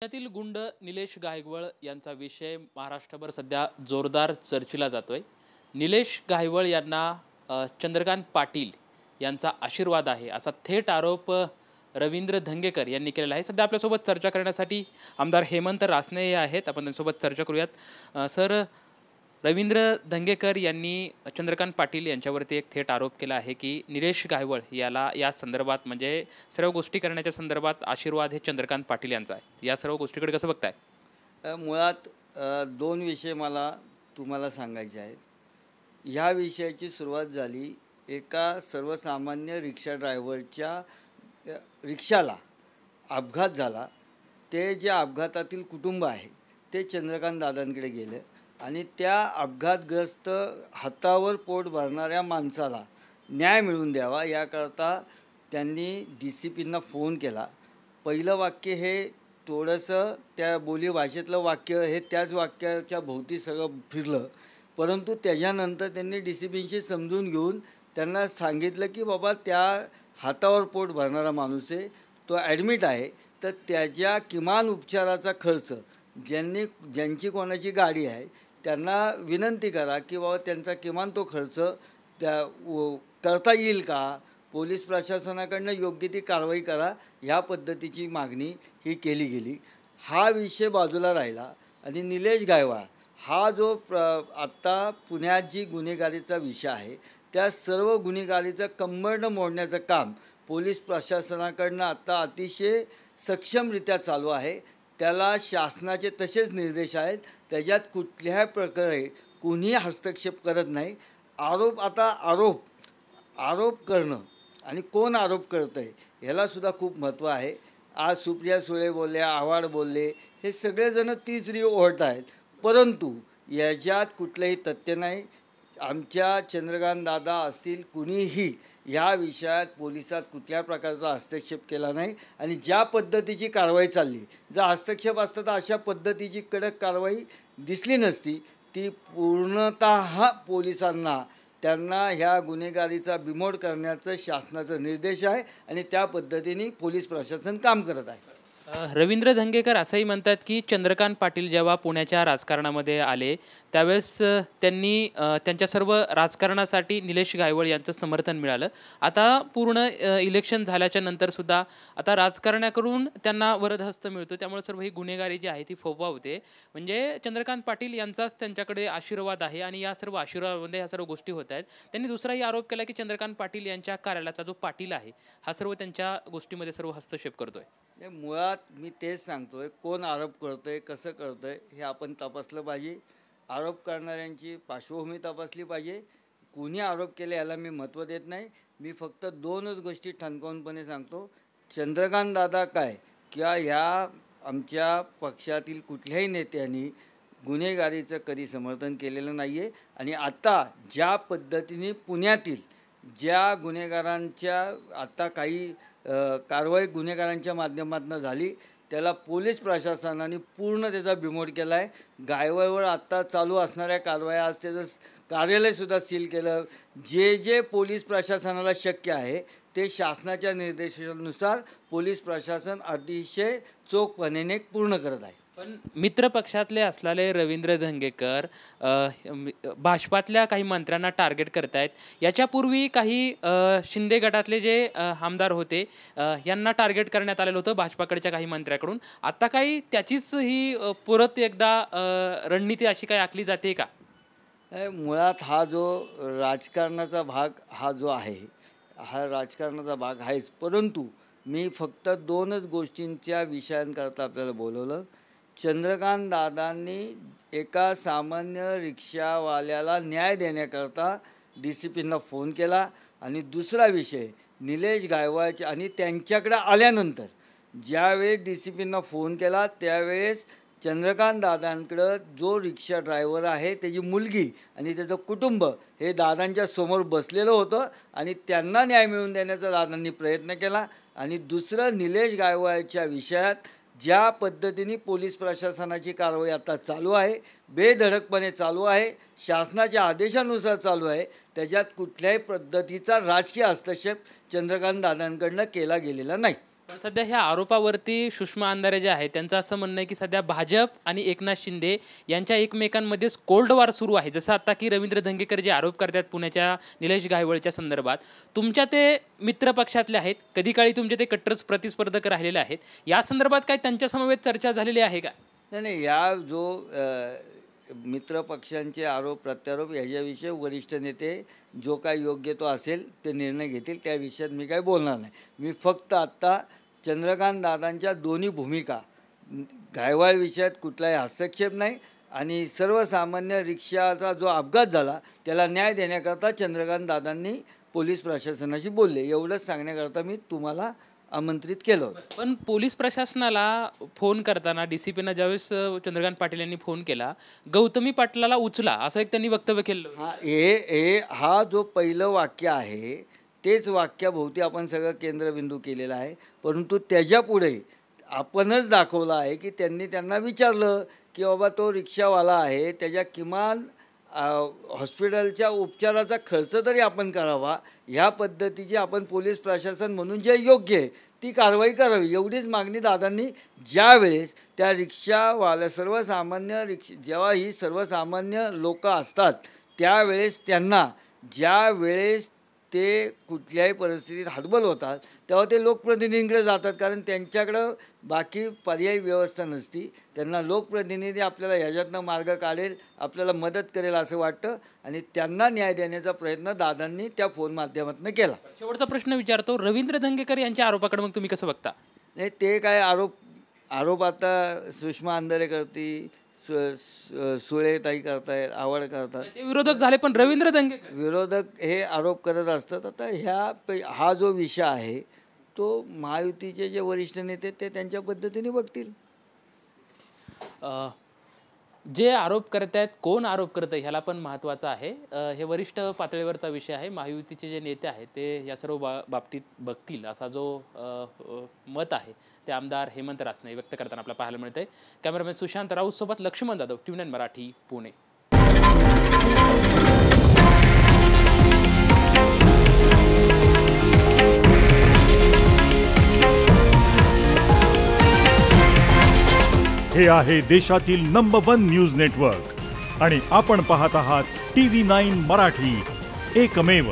पुण्यातील गुंड निलेश गायवळ यांचा विषय महाराष्ट्रभर सध्या जोरदार चर्चेला जातोय। निलेश गायवळ यांना चंद्रकांत पाटील यांचा आशीर्वाद आहे असा थेट आरोप रवींद्र धंगेकर यांनी केलेला आहे। सध्या आपल्यासोबत चर्चा करण्यासाठी आमदार हेमंत रासने आहेत, आपण त्यांच्यासोबत चर्चा करूयात। सर, रवींद्र धंगेकर यांनी चंद्रकांत पाटील यांच्यावरती एक थेट आरोप केला आहे की निलेश गायवळ याला या संदर्भात म्हणजे सर्व गोष्टी करण्याच्या संदर्भात आशीर्वाद हे चंद्रकांत पाटील यांचा आहे। या सर्व गोष्टीकडे कसं बघताय? मुळात दोन विषय मला तुम्हाला सांगायचे आहेत। ह्या विषयाची सुरुवात झाली एका सर्वसामान्य रिक्षा ड्रायव्हरच्या रिक्षाला अपघात झाला। ते जे अपघातातील कुटुंब आहे ते चंद्रकांत दादांकडे गेलं आणि त्या अपघातग्रस्त हातावर पोट भरणाऱ्या माणसाला न्याय मिळवून द्यावा याकरता त्यांनी DCPंना फोन केला। पहिलं वाक्य हे थोडंसं त्या बोली भाषेतलं वाक्य हे त्याच वाक्याच्या भोवती सगळं फिरलं, परंतु त्याच्यानंतर त्यांनी DCPंशी समजून घेऊन त्यांना सांगितलं की बाबा त्या हातावर पोट भरणारा माणूस आहे, तो ॲडमिट आहे, तर त्याच्या किमान उपचाराचा खर्च ज्यांची कोणाची गाडी आहे त्यांना विनंती करा की बाबा त्यांचा किमान तो खर्च करता येईल का, पोलीस प्रशासनाकडनं योग्य ती कारवाई करा, ह्या पद्धतीची मागणी ही केली गेली। हा विषय बाजूला राहिला आणि निलेश गायवळ हा जो आत्ता पुण्यात जी गुन्हेगारीचा विषय आहे त्या सर्व गुन्हेगारीचं कंबरडं मोडण्याचं काम पोलीस प्रशासनाकडनं आत्ता अतिशय सक्षमरित्या चालू आहे। त्याला शासनाचे तसेच निर्देश आहेत, त्याच्यात कुठल्याही प्रकारे कोणीही हस्तक्षेप करत नाही। आरोप करणं आणि कोण आरोप करतं आहे ह्यालासुद्धा खूप महत्त्व आहे। आज सुप्रिया सुळे बोलल्या, आव्हाड बोलले, हे सगळेजण तीच ओढत आहेत, परंतु याच्यात कुठलंही तथ्य नाही। आमच्या चंद्रकांत दादा असतील कुणीही ह्या विषयात पोलिसात कुठल्या प्रकारचा हस्तक्षेप केला नाही आणि ज्या पद्धतीची कारवाई चालली, जर हस्तक्षेप असता तर अशा पद्धतीची कडक कारवाई दिसली नसती। ती पूर्णतः पोलिसांना त्यांना ह्या गुन्हेगारीचा बिमोड करण्याचं शासनाचा निर्देश आहे आणि त्या पद्धतीने पोलीस प्रशासन काम करत आहे। रवींद्र धंगेकर असंही म्हणतात की चंद्रकांत पाटील जेव्हा पुण्याच्या राजकारणामध्ये आले त्यावेळेस त्यांनी त्यांच्या सर्व राजकारणासाठी निलेश गायवळ यांचं समर्थन मिळालं। आता पूर्ण इलेक्शन झाल्याच्या नंतर सुद्धा आता राजकारण्याकडून त्यांना वरदहस्त मिळतो, त्यामुळे सर्व ही गुन्हेगारी जी आहे ती फोफा होते। म्हणजे चंद्रकांत पाटील यांचाच त्यांच्याकडे आशीर्वाद आहे आणि या सर्व आशीर्वादामध्ये ह्या सर्व गोष्टी होत आहेत। त्यांनी दुसराही आरोप केला की चंद्रकांत पाटील यांच्या कार्यालयातला जो पाटील आहे हा सर्व त्यांच्या गोष्टीमध्ये सर्व हस्तक्षेप करतोय। मुळात मी तेच सांगतोय, कोण आरोप करतोय, कसं करतोय हे आपण तपासलं पाहिजे। आरोप करणाऱ्यांची पार्श्वभूमी तपासली पाहिजे। कोणी आरोप केले याला मी महत्त्व देत नाही। मी फक्त दोनच गोष्टी ठणकावूनपणे सांगतो, चंद्रकांत दादा काय किंवा ह्या आमच्या पक्षातील कुठल्याही नेत्यांनी गुन्हेगारीचं कधी समर्थन केलेलं नाही आहे आणि आता ज्या पद्धतीने पुण्यातील ज्या गुन्हेगारांच्या आता काही कारवाई गुन्हेगारांच्या माध्यमातून झाली त्याला पोलीस प्रशासनाने पूर्ण त्याचा बिमोड केला आहे। गायवळवर आत्ता चालू असणाऱ्या कारवाया, आज त्याचं कार्यालयसुद्धा सील केलं। जे पोलीस प्रशासनाला शक्य आहे ते शासनाच्या निर्देशानुसार पोलीस प्रशासन अतिशय चोखपणे पूर्ण करत आहे। पण मित्र पक्षातले असलेले रवींद्र धंगेकर भाजपातल्या काही मंत्र्यांना टार्गेट करतायत। याच्यापूर्वी काही शिंदे गटातले जे आमदार होते यांना टार्गेट करण्यात आलेलं होतं भाजपाकडच्या काही मंत्र्याकडून। आता काही त्याचीच ही परत एकदा रणनीती अशी काही आखली जाते का? मुळात हा जो राजकारणाचा भाग हा जो आहे हा राजकारणाचा भाग आहेच, परंतु मी फक्त दोनच गोष्टींच्या विषयांकरता आपल्याला बोलवलं। चंद्रकांत दादांनी एका सामान्य रिक्षावाल्याला न्याय देण्याकरता DCPंना फोन केला आणि दुसरा विषय निलेश गायवळचे आणि त्यांच्याकडे आल्यानंतर ज्यावेळेस DCPंना फोन केला त्यावेळेस चंद्रकांत दादांकडं जो रिक्षा ड्रायव्हर आहे त्याची मुलगी आणि त्याचं कुटुंब हे दादांच्या समोर बसलेलं होतं आणि त्यांना न्याय मिळवून देण्याचा दादांनी प्रयत्न केला। आणि दुसरं निलेश गायवळच्या विषयात ज्या पद्धतीने पोलीस प्रशासनाची कारवाई आता चालू आहे, बेधडकपणे चालू आहे, शासनाच्या आदेशानुसार चालू आहे, त्याच्यात कुठल्याही पद्धतीचा राजकीय हस्तक्षेप चंद्रकांत दादांकडनं केला गेलेला नाही। पण सध्या ह्या आरोपावरती सुषमा अंधारे जे आहेत त्यांचं असं म्हणणं आहे की सध्या भाजप आणि एकनाथ शिंदे यांच्या एकमेकांमध्येच कोल्ड वॉर सुरू आहे. जसं आता की रवींद्र धंगेकर जे आरोप करतात पुण्याच्या निलेश गायवळच्या संदर्भात, तुमच्या ते मित्र पक्षातले आहेत, कधी काळी तुमचे ते कट्टर प्रतिस्पर्धक राहिलेले आहेत, या संदर्भात काय त्यांच्या समवेत चर्चा झालेली आहे का? नाही, या जो मित्र पक्षांचे आरोप प्रत्यारोप ह्याच्याविषयी वरिष्ठ नेते जो काय योग्य तो असेल ते निर्णय घेतील, त्या विषयात मी काय बोलणार नाही. मी फक्त आत्ता चंद्रकांत दादांच्या दोन्ही भूमिका, गायवाळ विषयात कुठलाही हस्तक्षेप नाही आणि सर्वसामान्य रिक्षाचा जो अपघात झाला त्याला न्याय देण्याकरता चंद्रकांत दादांनी पोलीस प्रशासनाशी बोलले, एवढंच सांगण्याकरता मी तुम्हाला आमंत्रित केलं होतं. पण पोलीस प्रशासनाला फोन करताना DCPनं ज्यावेळेस चंद्रकांत पाटील यांनी फोन केला, गौतमी पाटलाला उचला असं एक त्यांनी वक्तव्य केलं. हा जो पहिलं वाक्य आहे तेच वाक्याभोवती आपण सगळं केंद्रबिंदू केलेला आहे. परंतु त्याच्यापुढे आपणच दाखवलं आहे की त्यांनी त्यांना विचारलं की बाबा तो रिक्षावाला आहे, त्याच्या किमान हॉस्पिटलच्या उपचाराचा खर्च तरी आपण करावा, ह्या पद्धतीची आपण पोलीस प्रशासन म्हणून जे योग्य आहे ती कारवाई करावी, एवढीच मागणी दादांनी ज्यावेळेस त्या रिक्षावाल्या जेव्हा ही सर्वसामान्य लोक असतात त्यावेळेस त्यांना ज्यावेळेस ते कुठल्याही परिस्थितीत हतबल होतात तेव्हा ते लोकप्रतिनिधींकडे जातात, कारण त्यांच्याकडं बाकी पर्यायी व्यवस्था नसती. त्यांना लोकप्रतिनिधी आपल्याला ह्याच्यातनं मार्ग काढेल, आपल्याला मदत करेल असं वाटतं आणि त्यांना न्याय देण्याचा प्रयत्न दादांनी त्या फोन माध्यमातून केला. शेवटचा प्रश्न विचारतो, रवींद्र धंगेकर यांच्या आरोपाकडे मग तुम्ही कसं बघता? नाही, ते काय आरोप आता सुषमा अंधारे करती, सुळेताई करतायत, आवड करतात, ते विरोधक झाले, पण रवींद्र धंगेकर विरोधक हे आरोप करत असतात. आता हा जो विषय आहे तो महायुतीचे जे वरिष्ठ नेते ते त्यांच्या पद्धतीने बघतील. जे आरोप करत आहेत, कोण आरोप करत आहे ह्याला पण महत्त्वाचं आहे. हे वरिष्ठ पातळीवरचा विषय आहे. महायुतीचे जे नेते आहेत ते या सर्व बाबतीत बघतील असा जो मत आहे ते आमदार हेमंत रासने व्यक्त करताना आपल्याला पाहायला मिळतंय. कॅमेरामॅन सुशांत राऊत सोबत लक्ष्मण जाधव, TVNine मराठी, पुणे. हे आहे देशातील नंबर 1 न्यूज नेटवर्क आणि आपण पाहत आहात TV9 मराठी, एकमेव.